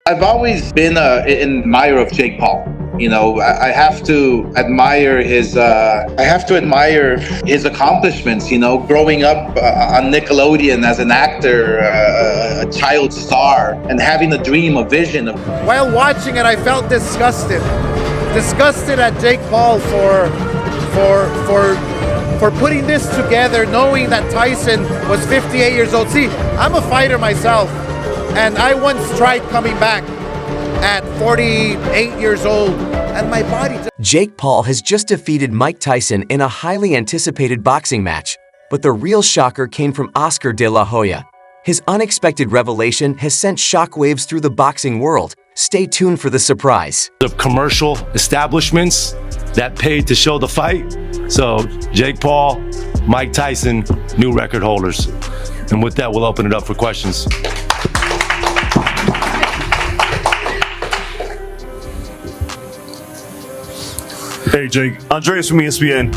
I've always been an admirer of Jake Paul. You know, I have to admire his. I have to admire his accomplishments. You know, growing up on Nickelodeon as an actor, a child star, and having a dream, a vision. While watching it, I felt disgusted at Jake Paul for putting this together, knowing that Tyson was 58 years old. See, I'm a fighter myself, and I once tried coming back at 48 years old, and my body... Jake Paul has just defeated Mike Tyson in a highly anticipated boxing match, but the real shocker came from Oscar de la Hoya. His unexpected revelation has sent shockwaves through the boxing world. Stay tuned for the surprise. Of commercial establishments that paid to show the fight. So Jake Paul, Mike Tyson, new record holders. And with that, we'll open it up for questions. Hey Jake, Andreas from ESPN.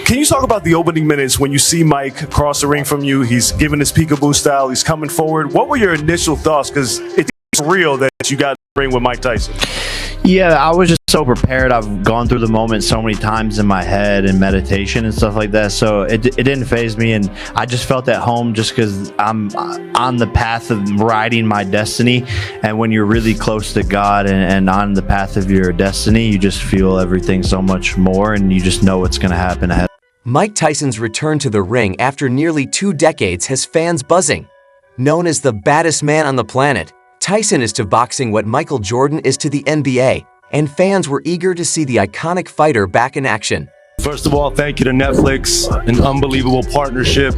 Can you talk about the opening minutes when you see Mike cross the ring from you? He's giving his peekaboo style, he's coming forward. What were your initial thoughts? Because it's real that you got the ring with Mike Tyson. Yeah, I was just so prepared. I've gone through the moment so many times in my head and meditation and stuff like that. So it didn't faze me, and I just felt at home just because I'm on the path of riding my destiny. And when you're really close to God and on the path of your destiny, you just feel everything so much more, and you just know what's going to happen ahead. Mike Tyson's return to the ring after nearly 2 decades has fans buzzing. Known as the baddest man on the planet, Tyson is to boxing what Michael Jordan is to the NBA, and fans were eager to see the iconic fighter back in action. First of all, thank you to Netflix, an unbelievable partnership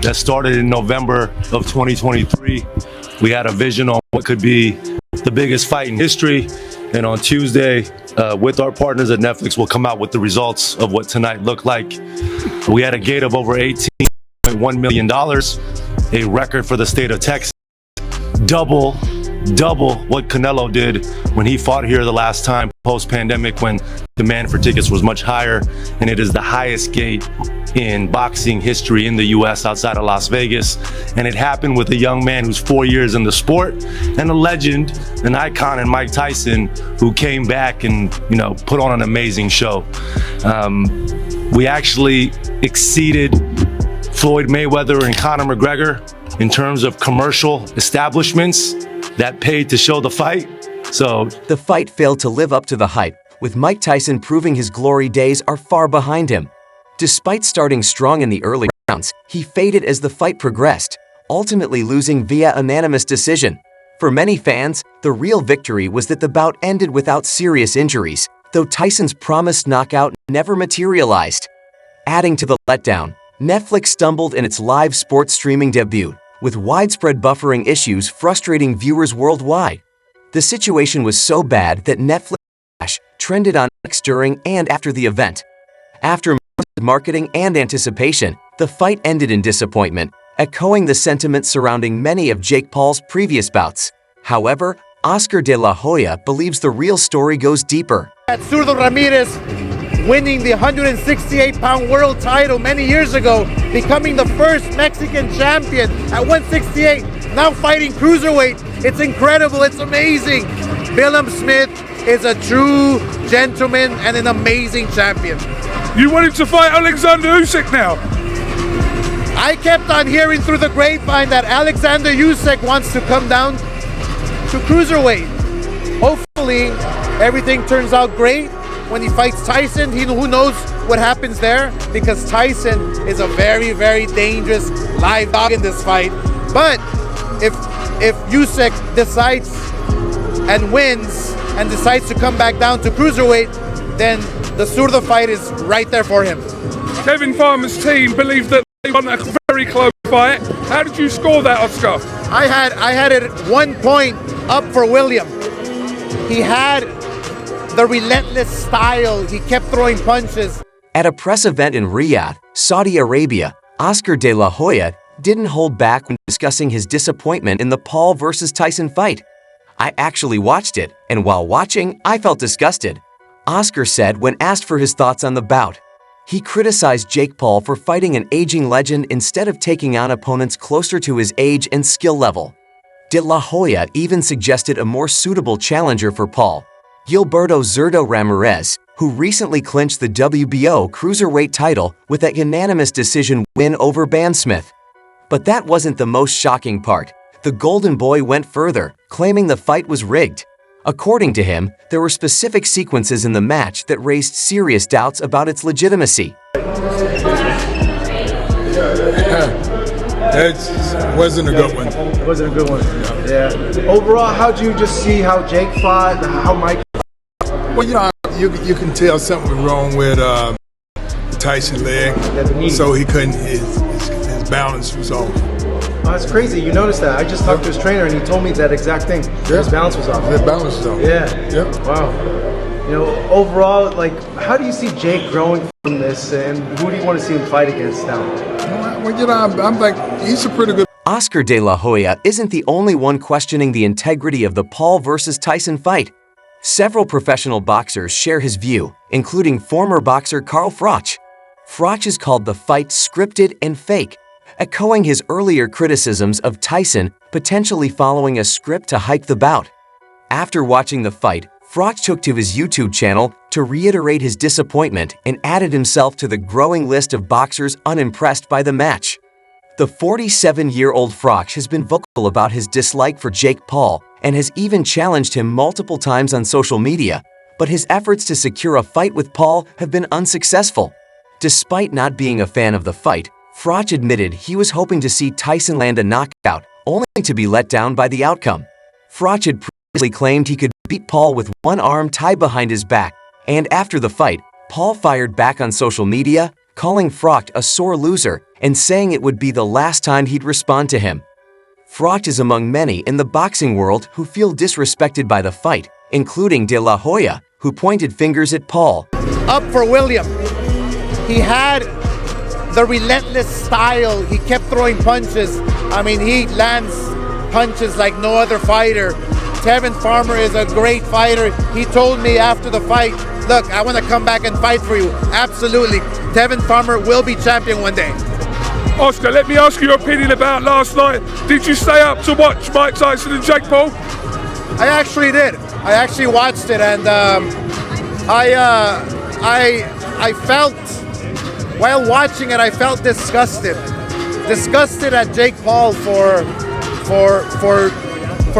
that started in November of 2023. We had a vision on what could be the biggest fight in history, and on Tuesday, with our partners at Netflix, we'll come out with the results of what tonight looked like. We had a gate of over $18.1 million, a record for the state of Texas, double what Canelo did when he fought here the last time post-pandemic, when demand for tickets was much higher, and it is the highest gate in boxing history in the US outside of Las Vegas. And it happened with a young man who's 4 years in the sport, and a legend, an icon in Mike Tyson, who came back and, you know, put on an amazing show. We actually exceeded Floyd Mayweather and Conor McGregor in terms of commercial establishments that paid to show the fight. So the fight failed to live up to the hype, with Mike Tyson proving his glory days are far behind him. Despite starting strong in the early rounds, he faded as the fight progressed, ultimately losing via unanimous decision. For many fans, the real victory was that the bout ended without serious injuries, though Tyson's promised knockout never materialized. Adding to the letdown, Netflix stumbled in its live sports streaming debut, with widespread buffering issues frustrating viewers worldwide. The situation was so bad that Netflix trended on X during and after the event. After marketing and anticipation, the fight ended in disappointment, echoing the sentiment surrounding many of Jake Paul's previous bouts. However, Oscar de la Hoya believes the real story goes deeper. Zurdo Ramirez winning the 168-pound world title many years ago, becoming the first Mexican champion at 168, now fighting cruiserweight. It's incredible, it's amazing. Willem Smith is a true gentleman and an amazing champion. You want him to fight Alexander Usyk now? I kept on hearing through the grapevine that Alexander Usyk wants to come down to cruiserweight. Hopefully, everything turns out great. When he fights Tyson, who knows what happens there, because Tyson is a very, very dangerous live dog in this fight. But if Usyk decides and wins and decides to come back down to cruiserweight, then the Zurdo fight is right there for him. Kevin Farmer's team believe that they won a very close fight. How did you score that, Oscar? I had it 1 point up for William. He had the relentless style. He kept throwing punches. At a press event in Riyadh, Saudi Arabia, Oscar de la Hoya didn't hold back when discussing his disappointment in the Paul versus Tyson fight. I actually watched it, and while watching, I felt disgusted. Oscar said when asked for his thoughts on the bout. He criticized Jake Paul for fighting an aging legend instead of taking on opponents closer to his age and skill level. De La Hoya even suggested a more suitable challenger for Paul, Gilberto Zurdo Ramirez, who recently clinched the WBO cruiserweight title with a unanimous decision win over Smith. But that wasn't the most shocking part. The Golden Boy went further, claiming the fight was rigged. According to him, there were specific sequences in the match that raised serious doubts about its legitimacy. It wasn't a good one. It wasn't a good one. Yeah. Overall, how do you just see how Jake fought, how Mike? Well, you can tell something was wrong with the Tyson leg. So he couldn't. His balance was off. Oh, that's crazy. You noticed that. I just talked to his trainer and he told me that exact thing. Yeah. His balance was off. His balance was off. Yeah. Yep. Wow. Overall, how do you see Jake growing from this, and who do you want to see him fight against now? Well, I'm like, he's a pretty good. Oscar De La Hoya isn't the only one questioning the integrity of the Paul versus Tyson fight. Several professional boxers share his view, including former boxer Carl Froch. Froch has called the fight scripted and fake, echoing his earlier criticisms of Tyson potentially following a script to hype the bout. After watching the fight, Froch took to his YouTube channel to reiterate his disappointment and added himself to the growing list of boxers unimpressed by the match. The 47-year-old Froch has been vocal about his dislike for Jake Paul and has even challenged him multiple times on social media, but his efforts to secure a fight with Paul have been unsuccessful. Despite not being a fan of the fight, Froch admitted he was hoping to see Tyson land a knockout, only to be let down by the outcome. Froch had previously claimed he could beat Paul with one arm tied behind his back, and after the fight, Paul fired back on social media, calling Froch a sore loser and saying it would be the last time he'd respond to him. Froch is among many in the boxing world who feel disrespected by the fight, including De La Hoya, who pointed fingers at Paul. Up for William. He had the relentless style. He kept throwing punches. I mean, he lands punches like no other fighter. Tevin Farmer is a great fighter. He told me after the fight, look, I want to come back and fight for you. Absolutely. Tevin Farmer will be champion one day. Oscar, let me ask you your opinion about last night. Did you stay up to watch Mike Tyson and Jake Paul? I actually did. I actually watched it, and I felt, while watching it, I felt disgusted. Disgusted at Jake Paul for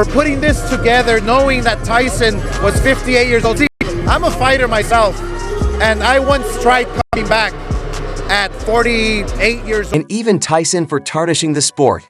putting this together, knowing that Tyson was 58 years old. See, I'm a fighter myself, and I once tried coming back at 48 years old. And even Tyson for tarnishing the sport.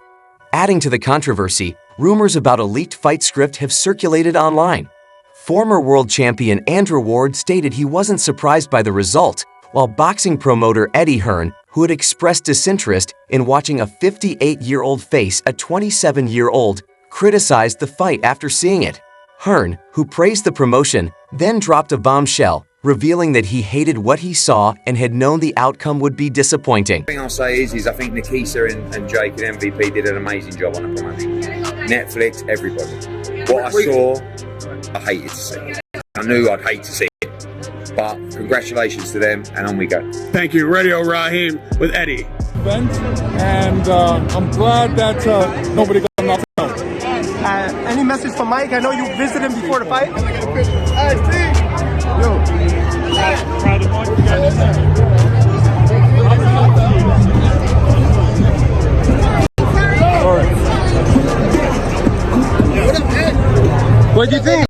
Adding to the controversy, rumors about a leaked fight script have circulated online. Former world champion Andrew Ward stated he wasn't surprised by the result, while boxing promoter Eddie Hearn, who had expressed disinterest in watching a 58-year-old face a 27-year-old, criticized the fight after seeing it. Hearn, who praised the promotion, then dropped a bombshell, revealing that he hated what he saw and had known the outcome would be disappointing. The thing I'll say is I think Nikisa and Jake and MVP did an amazing job on the promotion. Netflix, everybody. What I saw, I hated to see. I knew I'd hate to see it, but congratulations to them, and on we go. Thank you, Radio Raheem with Eddie. And I'm glad that nobody got knocked out. Any message from Mike? I know you visited him before the fight. What do you think?